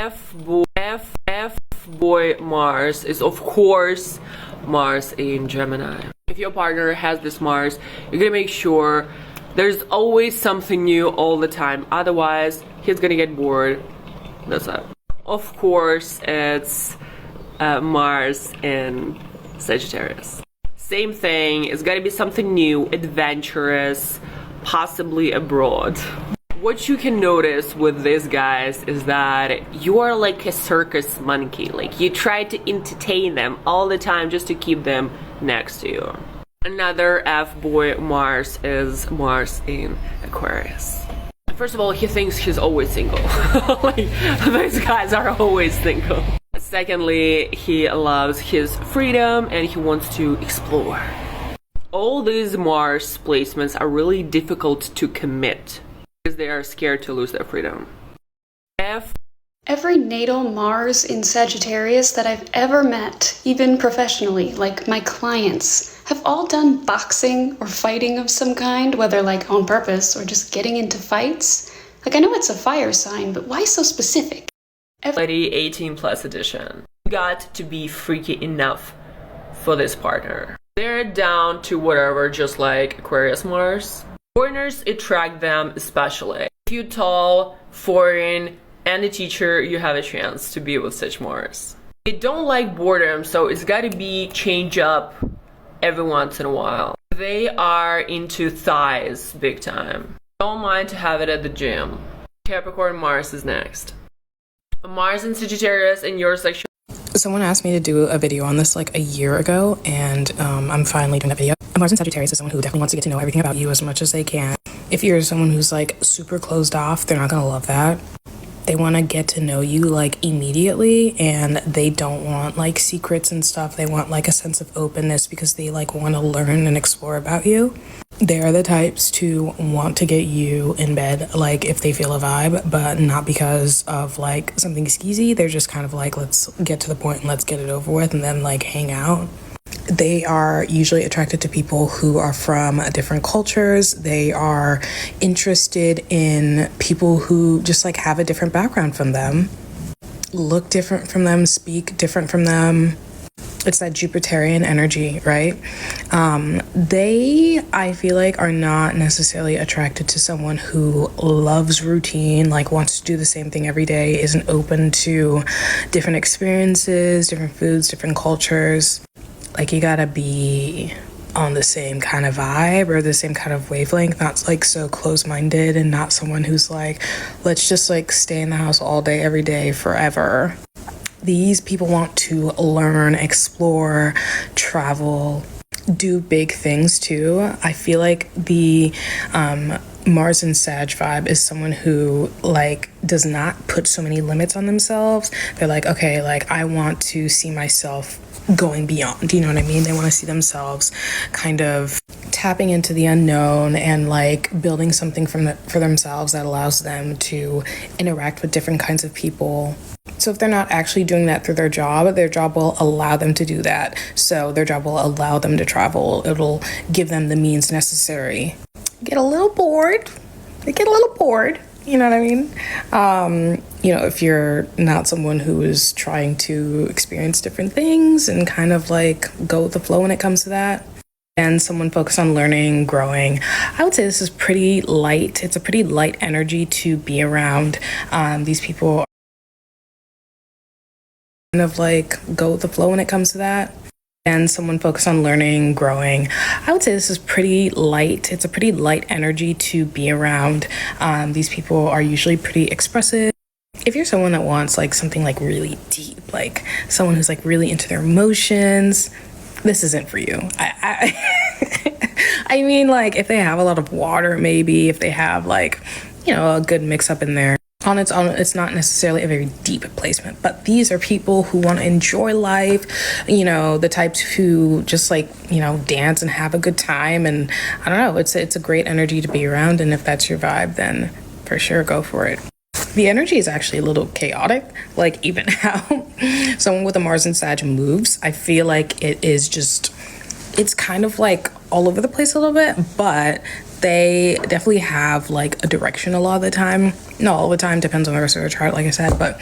F boy Mars is of course Mars in Gemini. If your partner has this Mars, you're gonna make sure there's always something new all the time, otherwise he's gonna get bored. That's it. Of course it's Mars in Sagittarius. Same thing, it's gotta be something new, adventurous, possibly abroad. What you can notice with these guys is that you are like a circus monkey. Like you try to entertain them all the time just to keep them next to you. Another F-boy Mars is Mars in Aquarius. First of all, he thinks he's always single. Like, these guys are always single. Secondly, he loves his freedom and he wants to explore. All these Mars placements are really difficult to commit because they are scared to lose their freedom. Every natal Mars in Sagittarius that I've ever met, even professionally, like my clients, have all done boxing or fighting of some kind, whether like on purpose or just getting into fights. Like I know it's a fire sign, but why so specific? Lady 18 plus edition. You got to be freaky enough for this partner. They're down to whatever, just like Aquarius Mars. Foreigners attract them especially. If you're tall, foreign, and a teacher, you have a chance to be with such Mars. They don't like boredom, so it's gotta be change up every once in a while. They are into thighs big time. Don't mind to have it at the gym. Capricorn Mars is next. Mars in Sagittarius in your section. Someone asked me to do a video on this like a year ago, and I'm finally doing that video. Mars in Sagittarius is someone who definitely wants to get to know everything about you as much as they can. If you're someone who's like super closed off, they're not gonna love that. They want to get to know you like immediately, and they don't want like secrets and stuff. They want like a sense of openness because they like want to learn and explore about you. They are the types to want to get you in bed like if they feel a vibe, but not because of like something skeezy. They're just kind of like, let's get to the point and let's get it over with and then like hang out. They are usually attracted to people who are from different cultures. They are interested in people who just like have a different background from them, look different from them, speak different from them. It's that Jupiterian energy, right? They, I feel like, are not necessarily attracted to someone who loves routine, like wants to do the same thing every day, isn't open to different experiences, different foods, different cultures. Like you gotta be on the same kind of vibe or the same kind of wavelength, not like so close-minded, and not someone who's like, let's just like stay in the house all day, every day, forever. These people want to learn, explore, travel, do big things too. I feel like the Mars and Sag vibe is someone who like does not put so many limits on themselves. They're like, okay, like I want to see myself going beyond, you know what I mean? They want to see themselves kind of tapping into the unknown and like building something for themselves that allows them to interact with different kinds of people. So if they're not actually doing that through their job will allow them to do that. So their job will allow them to travel. It'll give them the means necessary. Get a little bored. They get a little bored. You know what I mean? You know, if you're not someone who is trying to experience different things and kind of like go with the flow when it comes to that, and someone focused on learning, growing, I would say this is pretty light. It's a pretty light energy to be around. These people kind of like go with the flow when it comes to that. And someone focused on learning, growing. I would say this is pretty light. It's a pretty light energy to be around. These people are usually pretty expressive. If you're someone that wants like something like really deep, like someone who's like really into their emotions, this isn't for you. I mean, like if they have a lot of water, maybe if they have like, you know, a good mix up in there. On its own, it's not necessarily a very deep placement, but these are people who want to enjoy life, you know, the types who just like, you know, dance and have a good time. And I don't know, it's a great energy to be around. And if that's your vibe, then for sure, go for it. The energy is actually a little chaotic, like even how someone with a Mars and Sag moves. I feel like it is just, it's kind of like all over the place a little bit, but They definitely have like a direction a lot of the time. Not all the time, depends on the rest of the chart, like I said. But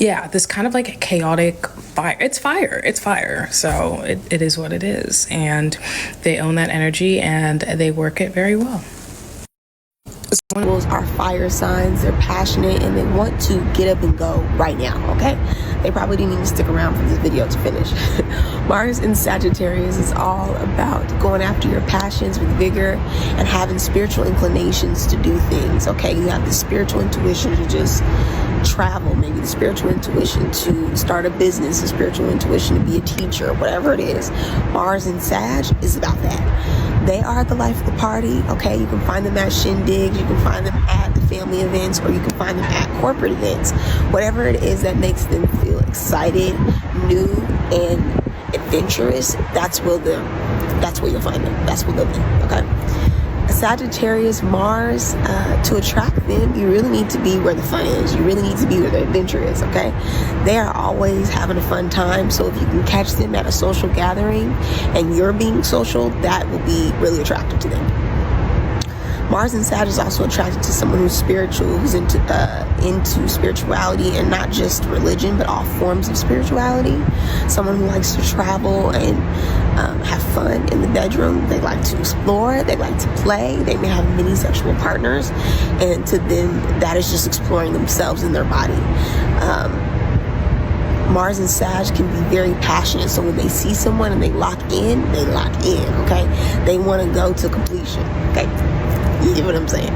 yeah, this kind of like chaotic fire. It's fire. So it is what it is. And they own that energy and they work it very well. Are fire signs. They're passionate and they want to get up and go right now, okay? They probably didn't even stick around for this video to finish. Mars in Sagittarius is all about going after your passions with vigor and having spiritual inclinations to do things, okay? You have the spiritual intuition to just travel, maybe the spiritual intuition to start a business, the spiritual intuition to be a teacher, whatever it is. Mars in Sag is about that. They are the life of the party, okay? You can find them at shindigs, you can find them at the family events, or you can find them at corporate events. Whatever it is that makes them feel excited, new, and adventurous, that's where you'll find them. That's where they'll be, okay? A Sagittarius Mars, to attract them, you really need to be where the fun is. You really need to be where the adventure is, okay? They are always having a fun time, so if you can catch them at a social gathering and you're being social, that will be really attractive to them. Mars in Sag is also attracted to someone who's spiritual, who's into spirituality, and not just religion, but all forms of spirituality. Someone who likes to travel and have fun in the bedroom. They like to explore. They like to play. They may have many sexual partners, and to them, that is just exploring themselves and their body. Mars and Sag can be very passionate, so when they see someone and they lock in, okay? They want to go to completion, okay? You get what I'm saying?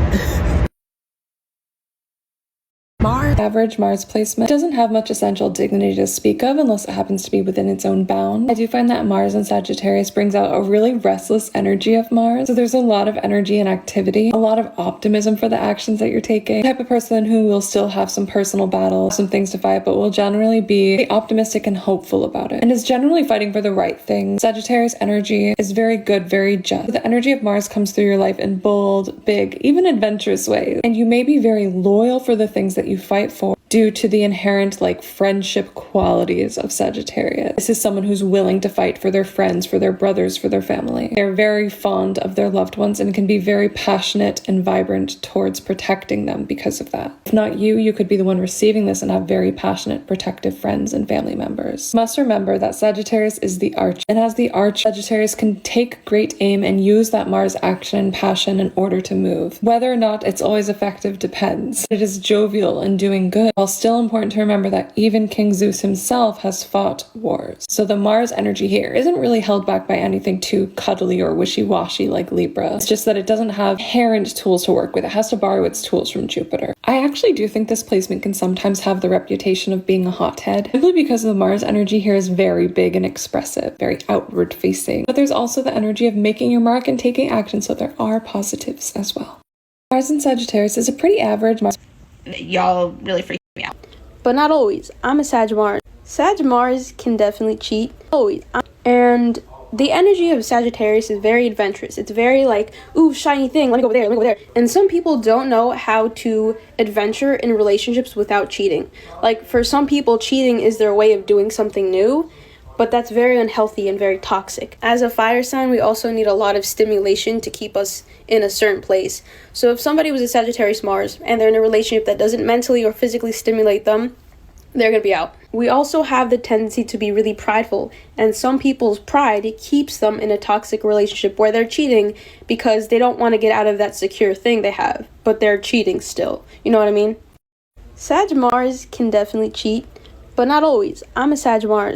Average Mars placement doesn't have much essential dignity to speak of unless it happens to be within its own bound. I do find that Mars in Sagittarius brings out a really restless energy of Mars. So there's a lot of energy and activity, a lot of optimism for the actions that you're taking. The type of person who will still have some personal battles, some things to fight, but will generally be optimistic and hopeful about it, and is generally fighting for the right thing. Sagittarius energy is very good, very just. The energy of Mars comes through your life in bold, big, even adventurous ways, and you may be very loyal for the things that you fight for due to the inherent friendship qualities of Sagittarius. This is someone who's willing to fight for their friends, for their brothers, for their family. They're very fond of their loved ones and can be very passionate and vibrant towards protecting them because of that. If not you, you could be the one receiving this and have very passionate, protective friends and family members. You must remember that Sagittarius is the arch, and as the arch, Sagittarius can take great aim and use that Mars action and passion in order to move. Whether or not it's always effective depends. It is jovial and doing good, while still important to remember that even King Zeus himself has fought wars. So the Mars energy here isn't really held back by anything too cuddly or wishy-washy like Libra. It's just that it doesn't have inherent tools to work with. It has to borrow its tools from Jupiter. I actually do think this placement can sometimes have the reputation of being a hothead, simply because the Mars energy here is very big and expressive, very outward facing. But there's also the energy of making your mark and taking action, so there are positives as well. Mars in Sagittarius is a pretty average Mars. Y'all really freak me out. But not always. I'm a Sag Mars. Sag Mars can definitely cheat. Always. And the energy of Sagittarius is very adventurous. It's very ooh, shiny thing, let me go over there, And some people don't know how to adventure in relationships without cheating. For some people, cheating is their way of doing something new, but that's very unhealthy and very toxic. As a fire sign, we also need a lot of stimulation to keep us in a certain place. So if somebody was a Sagittarius Mars and they're in a relationship that doesn't mentally or physically stimulate them, they're going to be out. We also have the tendency to be really prideful, and some people's pride keeps them in a toxic relationship where they're cheating because they don't want to get out of that secure thing they have, but they're cheating still. You know what I mean? Sag Mars can definitely cheat, but not always. I'm a Sag Mars.